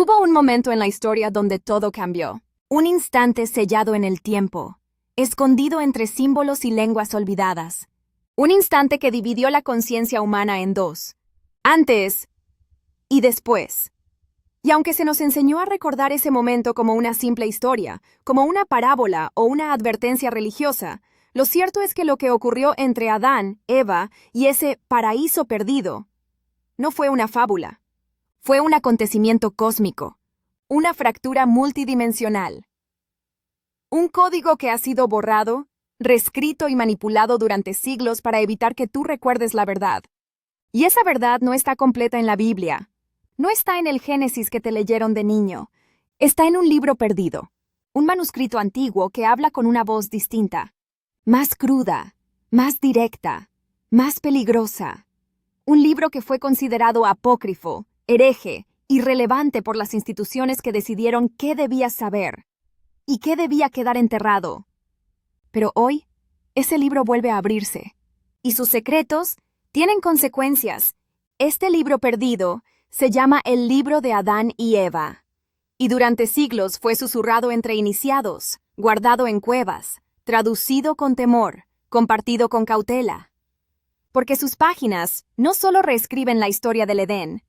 Hubo un momento en la historia donde todo cambió. Un instante sellado en el tiempo, escondido entre símbolos y lenguas olvidadas. Un instante que dividió la conciencia humana en dos. Antes y después. Y aunque se nos enseñó a recordar ese momento como una simple historia, como una parábola o una advertencia religiosa, lo cierto es que lo que ocurrió entre Adán, Eva y ese paraíso perdido no fue una fábula. Fue un acontecimiento cósmico, una fractura multidimensional. Un código que ha sido borrado, reescrito y manipulado durante siglos para evitar que tú recuerdes la verdad. Y esa verdad no está completa en la Biblia. No está en el Génesis que te leyeron de niño. Está en un libro perdido, un manuscrito antiguo que habla con una voz distinta, más cruda, más directa, más peligrosa. Un libro que fue considerado apócrifo, hereje, irrelevante por las instituciones que decidieron qué debías saber y qué debía quedar enterrado. Pero hoy, ese libro vuelve a abrirse, y sus secretos tienen consecuencias. Este libro perdido se llama el libro de Adán y Eva, y durante siglos fue susurrado entre iniciados, guardado en cuevas, traducido con temor, compartido con cautela. Porque sus páginas no solo reescriben la historia del Edén,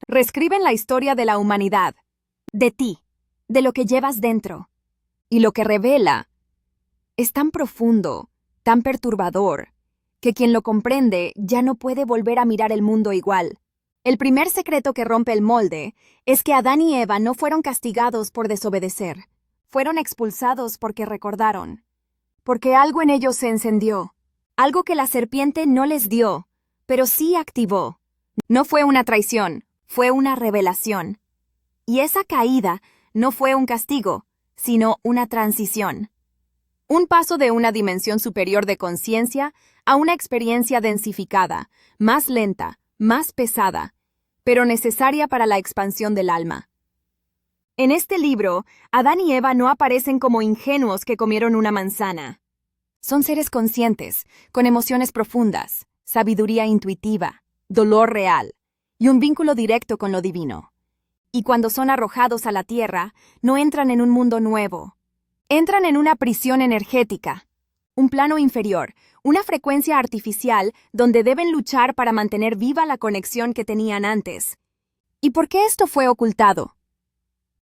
reescriben la historia de la humanidad, de ti, de lo que llevas dentro. Y lo que revela es tan profundo, tan perturbador, que quien lo comprende ya no puede volver a mirar el mundo igual. El primer secreto que rompe el molde es que Adán y Eva no fueron castigados por desobedecer. Fueron expulsados porque recordaron. Porque algo en ellos se encendió. Algo que la serpiente no les dio, pero sí activó. No fue una traición, fue una revelación. Y esa caída no fue un castigo, sino una transición. Un paso de una dimensión superior de conciencia a una experiencia densificada, más lenta, más pesada, pero necesaria para la expansión del alma. En este libro, Adán y Eva no aparecen como ingenuos que comieron una manzana. Son seres conscientes, con emociones profundas, sabiduría intuitiva, dolor real y un vínculo directo con lo divino. Y cuando son arrojados a la tierra, no entran en un mundo nuevo. Entran en una prisión energética, un plano inferior, una frecuencia artificial donde deben luchar para mantener viva la conexión que tenían antes. ¿Y por qué esto fue ocultado?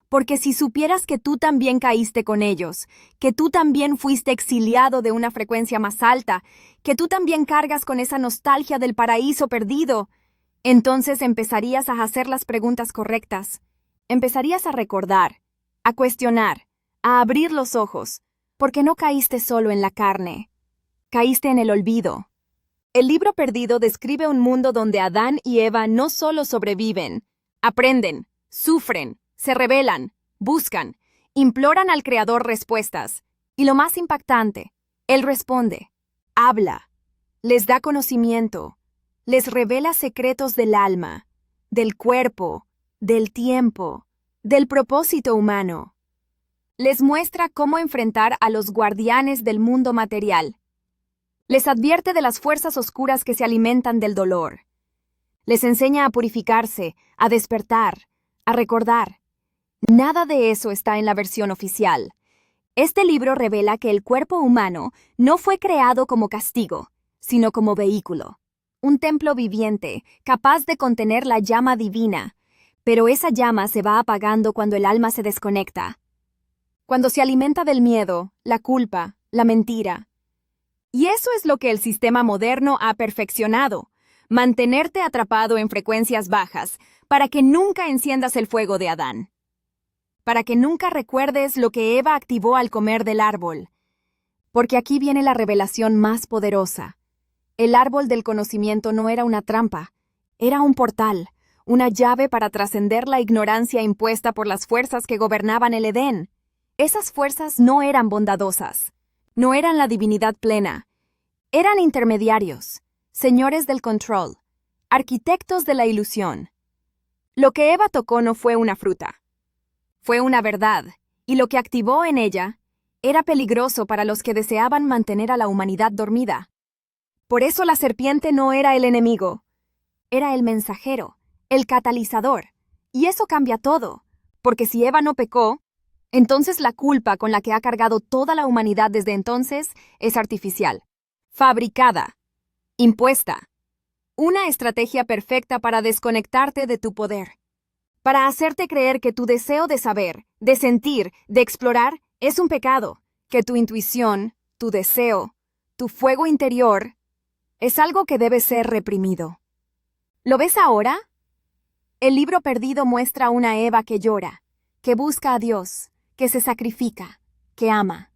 Porque si supieras que tú también caíste con ellos, que tú también fuiste exiliado de una frecuencia más alta, que tú también cargas con esa nostalgia del paraíso perdido, entonces empezarías a hacer las preguntas correctas. Empezarías a recordar, a cuestionar, a abrir los ojos, porque no caíste solo en la carne. Caíste en el olvido. El libro perdido describe un mundo donde Adán y Eva no solo sobreviven, aprenden, sufren, se rebelan, buscan, imploran al Creador respuestas. Y lo más impactante, Él responde, habla, les da conocimiento, les revela secretos del alma, del cuerpo, del tiempo, del propósito humano. Les muestra cómo enfrentar a los guardianes del mundo material. Les advierte de las fuerzas oscuras que se alimentan del dolor. Les enseña a purificarse, a despertar, a recordar. Nada de eso está en la versión oficial. Este libro revela que el cuerpo humano no fue creado como castigo, sino como vehículo. Un templo viviente, capaz de contener la llama divina, pero esa llama se va apagando cuando el alma se desconecta. Cuando se alimenta del miedo, la culpa, la mentira. Y eso es lo que el sistema moderno ha perfeccionado, mantenerte atrapado en frecuencias bajas, para que nunca enciendas el fuego de Adán. Para que nunca recuerdes lo que Eva activó al comer del árbol. Porque aquí viene la revelación más poderosa. El árbol del conocimiento no era una trampa, era un portal, una llave para trascender la ignorancia impuesta por las fuerzas que gobernaban el Edén. Esas fuerzas no eran bondadosas, no eran la divinidad plena, eran intermediarios, señores del control, arquitectos de la ilusión. Lo que Eva tocó no fue una fruta, fue una verdad, y lo que activó en ella era peligroso para los que deseaban mantener a la humanidad dormida. Por eso la serpiente no era el enemigo, era el mensajero, el catalizador, y eso cambia todo, Porque si Eva no pecó, entonces la culpa con la que ha cargado toda la humanidad desde entonces es artificial, fabricada, impuesta. Una estrategia perfecta para desconectarte de tu poder, para hacerte creer que tu deseo de saber, de sentir, de explorar es un pecado, que tu intuición, tu deseo, tu fuego interior es algo que debe ser reprimido. ¿Lo ves ahora? El libro perdido muestra una Eva que llora, que busca a Dios, que se sacrifica, que ama.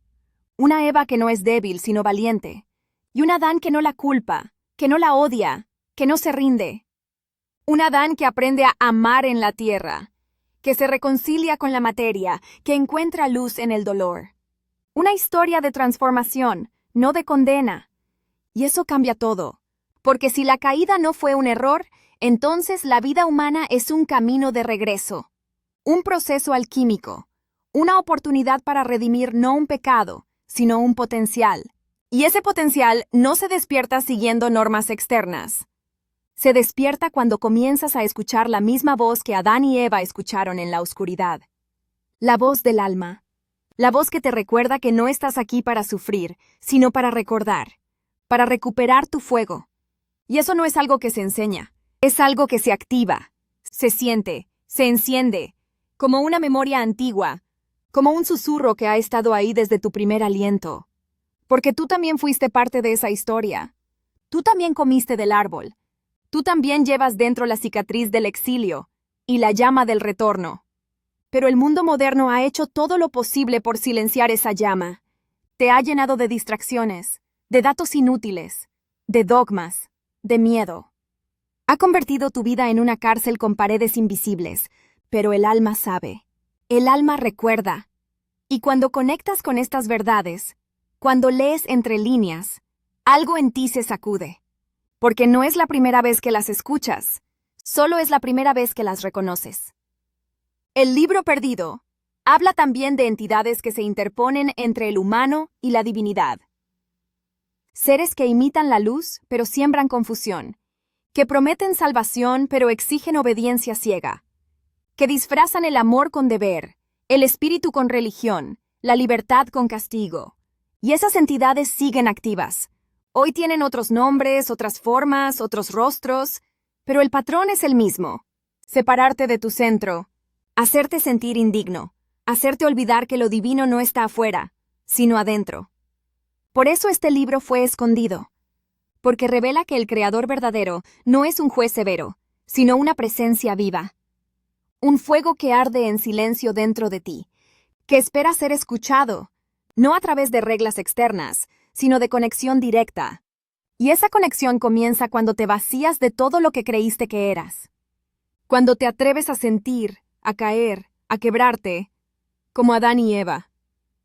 Una Eva que no es débil sino valiente, y un Adán que no la culpa, que no la odia, que no se rinde. Un Adán que aprende a amar en la tierra, que se reconcilia con la materia, que encuentra luz en el dolor. Una historia de transformación, no de condena. Y eso cambia todo, porque si la caída no fue un error, entonces la vida humana es un camino de regreso, un proceso alquímico, una oportunidad para redimir no un pecado, sino un potencial. Y ese potencial no se despierta siguiendo normas externas. Se despierta cuando comienzas a escuchar la misma voz que Adán y Eva escucharon en la oscuridad. La voz del alma. La voz que te recuerda que no estás aquí para sufrir, sino para recordar, para recuperar tu fuego. Y eso no es algo que se enseña, es algo que se activa, se siente, se enciende, como una memoria antigua, como un susurro que ha estado ahí desde tu primer aliento. Porque tú también fuiste parte de esa historia. Tú también comiste del árbol. Tú también llevas dentro la cicatriz del exilio y la llama del retorno. Pero el mundo moderno ha hecho todo lo posible por silenciar esa llama. Te ha llenado de distracciones, de datos inútiles, de dogmas, de miedo. Ha convertido tu vida en una cárcel con paredes invisibles, pero el alma sabe. El alma recuerda. Y cuando conectas con estas verdades, cuando lees entre líneas, algo en ti se sacude. Porque no es la primera vez que las escuchas, solo es la primera vez que las reconoces. El libro perdido habla también de entidades que se interponen entre el humano y la divinidad. Seres que imitan la luz, pero siembran confusión, que prometen salvación, pero exigen obediencia ciega, que disfrazan el amor con deber, el espíritu con religión, la libertad con castigo. Y esas entidades siguen activas. Hoy tienen otros nombres, otras formas, otros rostros, pero el patrón es el mismo. Separarte de tu centro, hacerte sentir indigno, hacerte olvidar que lo divino no está afuera, sino adentro. Por eso este libro fue escondido, porque revela que el Creador verdadero no es un juez severo, sino una presencia viva. Un fuego que arde en silencio dentro de ti, que espera ser escuchado, no a través de reglas externas, sino de conexión directa. Y esa conexión comienza cuando te vacías de todo lo que creíste que eras. Cuando te atreves a sentir, a caer, a quebrarte, como Adán y Eva.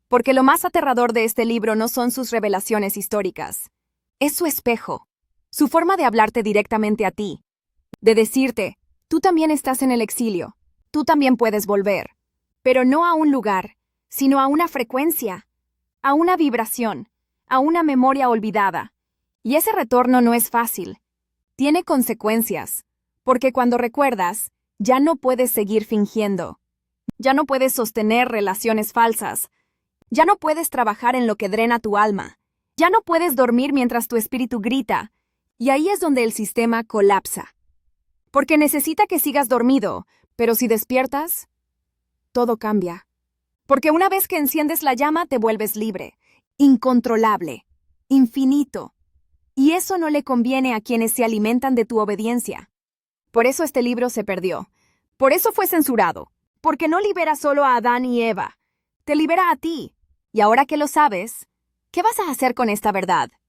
Porque lo más aterrador de este libro no son sus revelaciones históricas. Es su espejo, su forma de hablarte directamente a ti, de decirte, tú también estás en el exilio, tú también puedes volver, pero no a un lugar, sino a una frecuencia, a una vibración, a una memoria olvidada. Y ese retorno no es fácil. Tiene consecuencias, porque cuando recuerdas, ya no puedes seguir fingiendo. Ya no puedes sostener relaciones falsas. Ya no puedes trabajar en lo que drena tu alma. Ya no puedes dormir mientras tu espíritu grita. Y ahí es donde el sistema colapsa. Porque necesita que sigas dormido, pero si despiertas, todo cambia. Porque una vez que enciendes la llama, te vuelves libre, incontrolable, infinito. Y eso no le conviene a quienes se alimentan de tu obediencia. Por eso este libro se perdió. Por eso fue censurado. Porque no libera solo a Adán y Eva. Te libera a ti. Y ahora que lo sabes, ¿qué vas a hacer con esta verdad?